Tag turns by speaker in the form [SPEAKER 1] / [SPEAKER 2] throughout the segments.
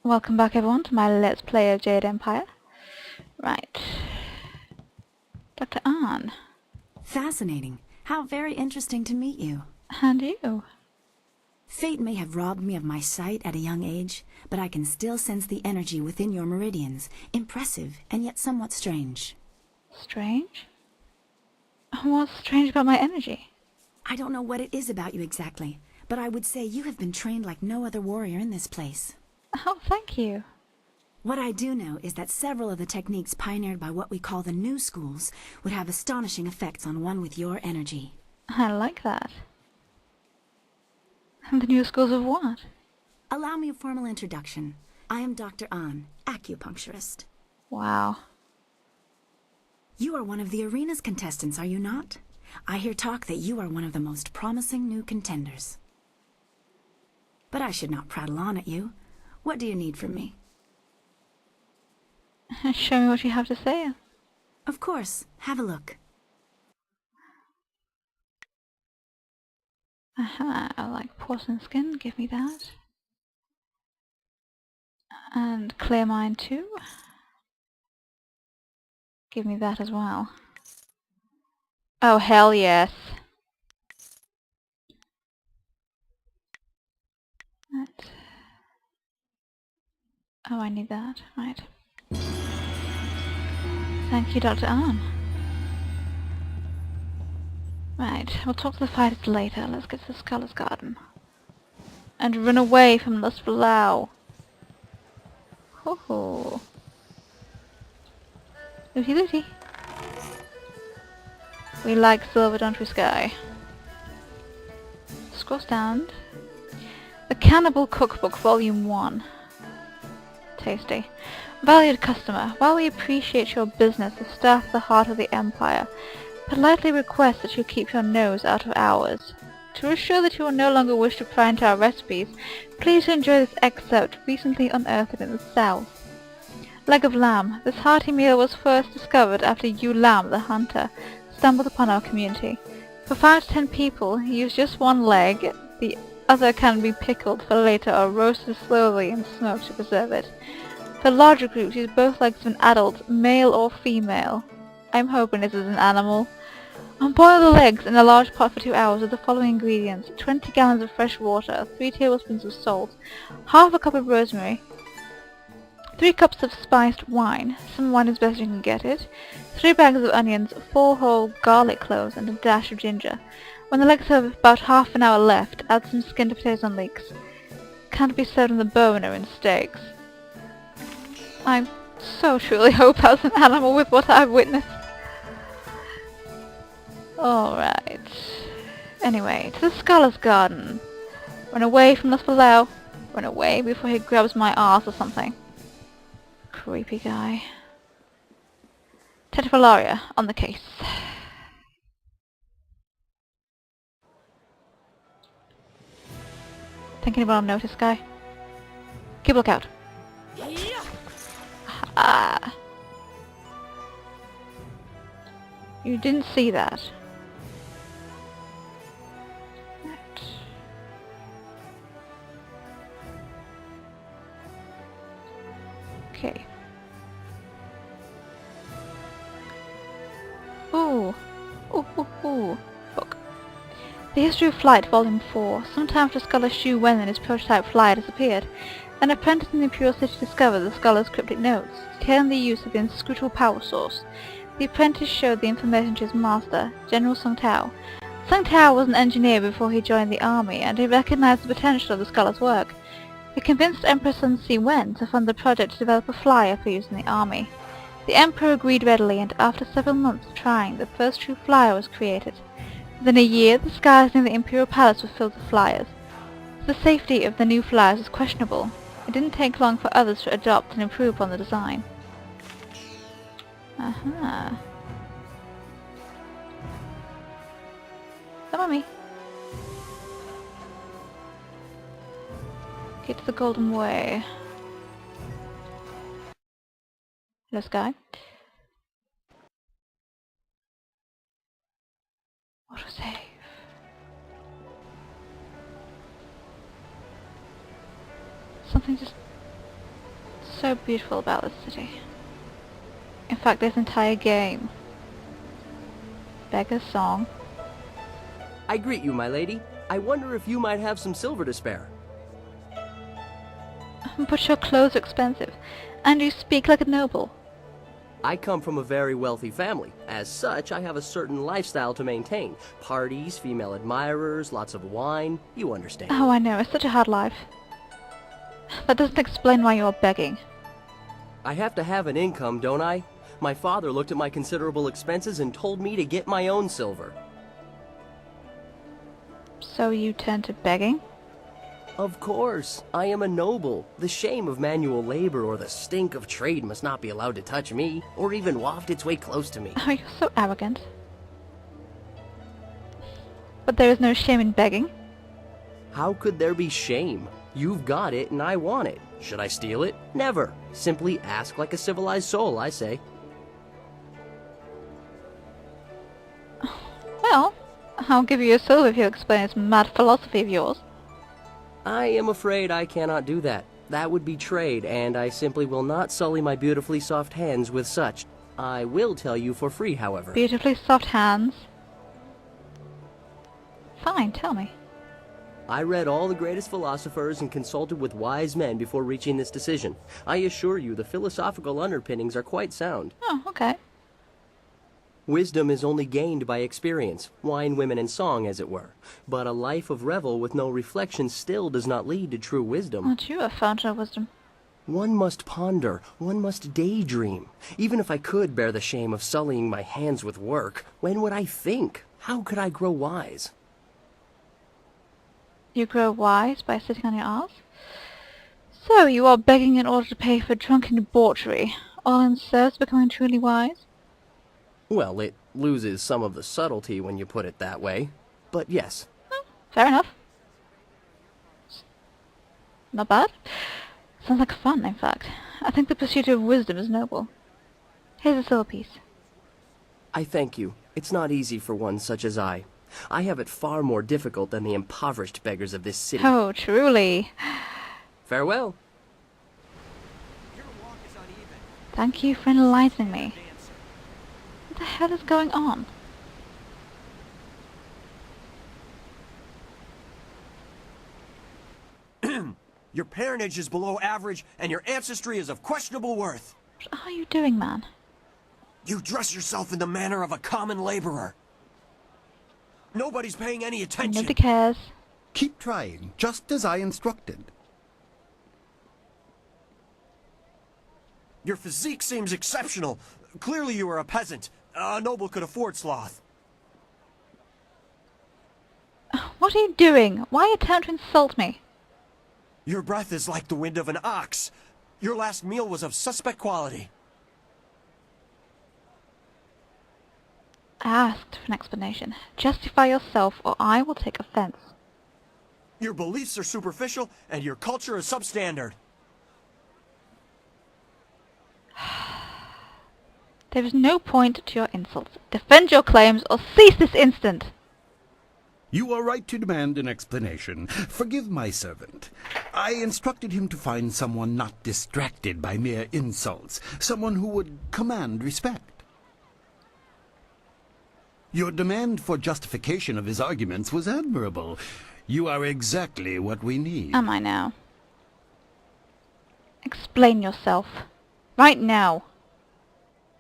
[SPEAKER 1] Welcome back everyone to my Let's Play of Jade Empire. Right. Dr. Ahn.
[SPEAKER 2] Fascinating. How very interesting to meet you.
[SPEAKER 1] And you.
[SPEAKER 2] Fate may have robbed me of my sight at a young age, but I can still sense the energy within your meridians. Impressive, and yet somewhat strange.
[SPEAKER 1] Strange? What's strange about my energy?
[SPEAKER 2] I don't know what it is about you exactly, but I would say you have been trained like no other warrior in this place.
[SPEAKER 1] Oh, thank you.
[SPEAKER 2] What I do know is that several of the techniques pioneered by what we call the new schools would have astonishing effects on one with your energy.
[SPEAKER 1] I like that. And the new schools of what?
[SPEAKER 2] Allow me a formal introduction. I am Dr. Ahn, acupuncturist.
[SPEAKER 1] Wow.
[SPEAKER 2] You are one of the arena's contestants, are you not? I hear talk that you are one of the most promising new contenders. But I should not prattle on at you. What do you need from me?
[SPEAKER 1] Show me what you have to say.
[SPEAKER 2] Of course. Have a look.
[SPEAKER 1] Aha, I like porcelain skin, give me that. And clear mind too. Give me that as well. Oh, hell yes. That. Oh, I need that. Right. Thank you, Dr. Ahn. Right, we'll talk to the fighters later. Let's get to the Scholar's Garden. And run away from this Blau. Ho ho. Looty looty. We like silver, don't we, Sky? Scroll stand. The Cannibal Cookbook, Volume 1. Tasty. Valued customer, while we appreciate your business, the staff at the heart of the Empire politely request that you keep your nose out of ours. To assure that you will no longer wish to pry into our recipes, please enjoy this excerpt recently unearthed in the south. Leg of lamb. This hearty meal was first discovered after Yu Lam, the hunter, stumbled upon our community. For 5 to 10 people, use just one leg. The other can be pickled for later or roasted slowly and smoked to preserve it. For larger groups, use both legs of an adult, male or female. I'm hoping this is an animal. Boil the legs in a large pot for 2 hours with the following ingredients: 20 gallons of fresh water, 3 tablespoons of salt, half a cup of rosemary, 3 cups of spiced wine, some wine is best you can get it, 3 bags of onions, 4 whole garlic cloves, and a dash of ginger. When the legs have about half an hour left, add some skinned potatoes and leeks. Can't be served on the bone or in steaks. I so truly hope that's an animal with what I've witnessed. Alright. Anyway, to the Scholar's Garden. Run away from Laspalau. Run away before he grabs my arse or something. Creepy guy. Tetrafalaria, on the case. Thinking about a notice, guy? Keep a lookout. Ah. You didn't see that. Right. Okay. Ooh. Ooh, ooh, ooh. Book. The History of Flight, Volume 4. Sometime after Scholar Xu Wen and his prototype flyer disappeared, an apprentice in the Imperial City discovered the scholar's cryptic notes, detailing the use of the inscrutable power source. The apprentice showed the information to his master, General Sung Tao. Sung Tao was an engineer before he joined the army, and he recognized the potential of the scholar's work. He convinced Emperor Sun Si Wen to fund the project to develop a flyer for use in the army. The Emperor agreed readily, and after several months of trying, the first true flyer was created. Within a year, the skies near the Imperial Palace were filled with flyers. The safety of the new flyers was questionable. It didn't take long for others to adopt and improve on the design. Aha. Come on, me. Get to the Golden Way. Hello, Sky. Autosave. Something just so beautiful about this city? In fact, this entire game. Beggar's Song.
[SPEAKER 3] I greet you, my lady. I wonder if you might have some silver to spare.
[SPEAKER 1] But your clothes are expensive, and you speak like a noble.
[SPEAKER 3] I come from a very wealthy family. As such, I have a certain lifestyle to maintain. Parties, female admirers, lots of wine. You understand.
[SPEAKER 1] Oh, I know, it's such a hard life. That doesn't explain why you're begging.
[SPEAKER 3] I have to have an income, don't I? My father looked at my considerable expenses and told me to get my own silver.
[SPEAKER 1] So you turn to begging?
[SPEAKER 3] Of course. I am a noble. The shame of manual labor or the stink of trade must not be allowed to touch me, or even waft its way close to me.
[SPEAKER 1] Oh, you're so arrogant. But there is no shame in begging.
[SPEAKER 3] How could there be shame? You've got it and I want it. Should I steal it? Never. Simply ask like a civilized soul, I say.
[SPEAKER 1] Well, I'll give you a silver if you explain this mad philosophy of yours.
[SPEAKER 3] I am afraid I cannot do that. That would be trade, and I simply will not sully my beautifully soft hands with such. I will tell you for free, however.
[SPEAKER 1] Beautifully soft hands. Fine, tell me.
[SPEAKER 3] I read all the greatest philosophers and consulted with wise men before reaching this decision. I assure you the philosophical underpinnings are quite sound.
[SPEAKER 1] Oh, okay.
[SPEAKER 3] Wisdom is only gained by experience, wine, women, and song, as it were. But a life of revel with no reflection still does not lead to true wisdom.
[SPEAKER 1] Aren't you a fountain of wisdom?
[SPEAKER 3] One must ponder, one must daydream. Even if I could bear the shame of sullying my hands with work, when would I think? How could I grow wise?
[SPEAKER 1] You grow wise by sitting on your arse? So you are begging in order to pay for drunken debauchery, all in service of becoming truly wise?
[SPEAKER 3] Well, it loses some of the subtlety when you put it that way. But yes.
[SPEAKER 1] Fair enough. Not bad. Sounds like fun, in fact. I think the pursuit of wisdom is noble. Here's a silver piece.
[SPEAKER 3] I thank you. It's not easy for one such as I. I have it far more difficult than the impoverished beggars of this city.
[SPEAKER 1] Oh, truly.
[SPEAKER 3] Farewell.
[SPEAKER 1] Thank you for enlightening me. What the hell is going on?
[SPEAKER 4] Your parentage is below average, and your ancestry is of questionable worth.
[SPEAKER 1] What are you doing, man?
[SPEAKER 4] You dress yourself in the manner of a common laborer. Nobody's paying any attention.
[SPEAKER 1] Nobody cares.
[SPEAKER 5] Keep trying, just as I instructed.
[SPEAKER 4] Your physique seems exceptional. Clearly you are a peasant. A noble could afford sloth.
[SPEAKER 1] What are you doing? Why attempt to insult me?
[SPEAKER 4] Your breath is like the wind of an ox. Your last meal was of suspect quality.
[SPEAKER 1] I asked for an explanation. Justify yourself or I will take offense.
[SPEAKER 4] Your beliefs are superficial, and your culture is substandard.
[SPEAKER 1] There is no point to your insults. Defend your claims or cease this instant!
[SPEAKER 5] You are right to demand an explanation. Forgive my servant. I instructed him to find someone not distracted by mere insults, someone who would command respect. Your demand for justification of his arguments was admirable. You are exactly what we need.
[SPEAKER 1] Am I now? Explain yourself. Right now.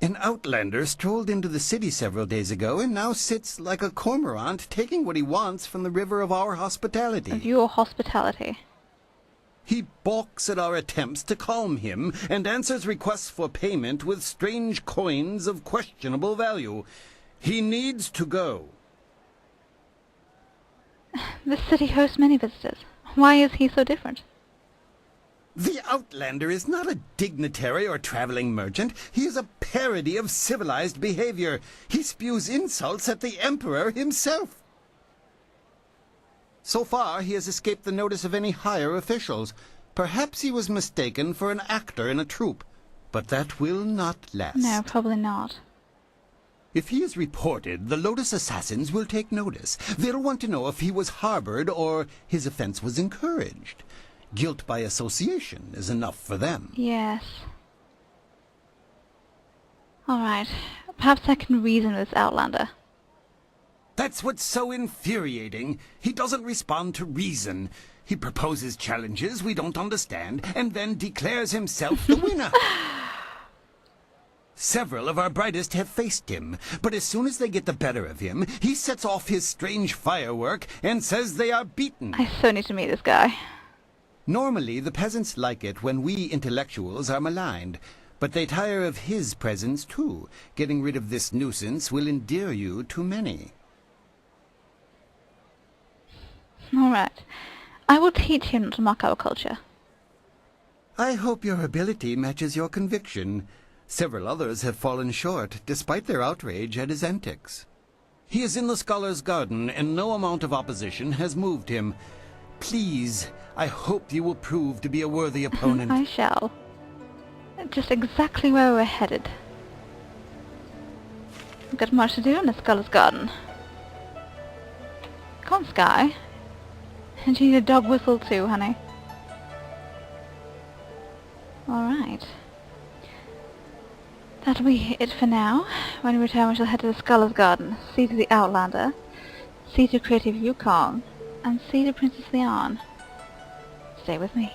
[SPEAKER 5] An outlander strolled into the city several days ago and now sits like a cormorant taking what he wants from the river of our hospitality.
[SPEAKER 1] Of your hospitality.
[SPEAKER 5] He balks at our attempts to calm him and answers requests for payment with strange coins of questionable value. He needs to go.
[SPEAKER 1] This city hosts many visitors. Why is he so different?
[SPEAKER 5] The outlander is not a dignitary or traveling merchant. He is a parody of civilized behavior. He spews insults at the emperor himself. So far, he has escaped the notice of any higher officials. Perhaps he was mistaken for an actor in a troupe, but that will not last.
[SPEAKER 1] No, probably not.
[SPEAKER 5] If he is reported, the Lotus assassins will take notice. They'll want to know if he was harbored or his offense was encouraged. Guilt by association is enough for them.
[SPEAKER 1] Yes. Alright. Perhaps I can reason with this Outlander.
[SPEAKER 5] That's what's so infuriating. He doesn't respond to reason. He proposes challenges we don't understand, and then declares himself the winner. Several of our brightest have faced him, but as soon as they get the better of him, he sets off his strange firework and says they are beaten.
[SPEAKER 1] I so need to meet this guy.
[SPEAKER 5] Normally, the peasants like it when we intellectuals are maligned, but they tire of his presence too. Getting rid of this nuisance will endear you to many.
[SPEAKER 1] Alright. I will teach him not to mock our culture.
[SPEAKER 5] I hope your ability matches your conviction. Several others have fallen short, despite their outrage at his antics. He is in the Scholar's Garden, and no amount of opposition has moved him. Please, I hope you will prove to be a worthy opponent.
[SPEAKER 1] I shall. Just exactly where we're headed. We've got much to do in the Scholar's Garden. Come on, Sky. And you need a dog whistle too, honey. Alright. That'll be it for now. When we return we shall head to the Scholar's Garden, see to the Outlander, see to Creative Yukong, and see to Princess Leon. Stay with me.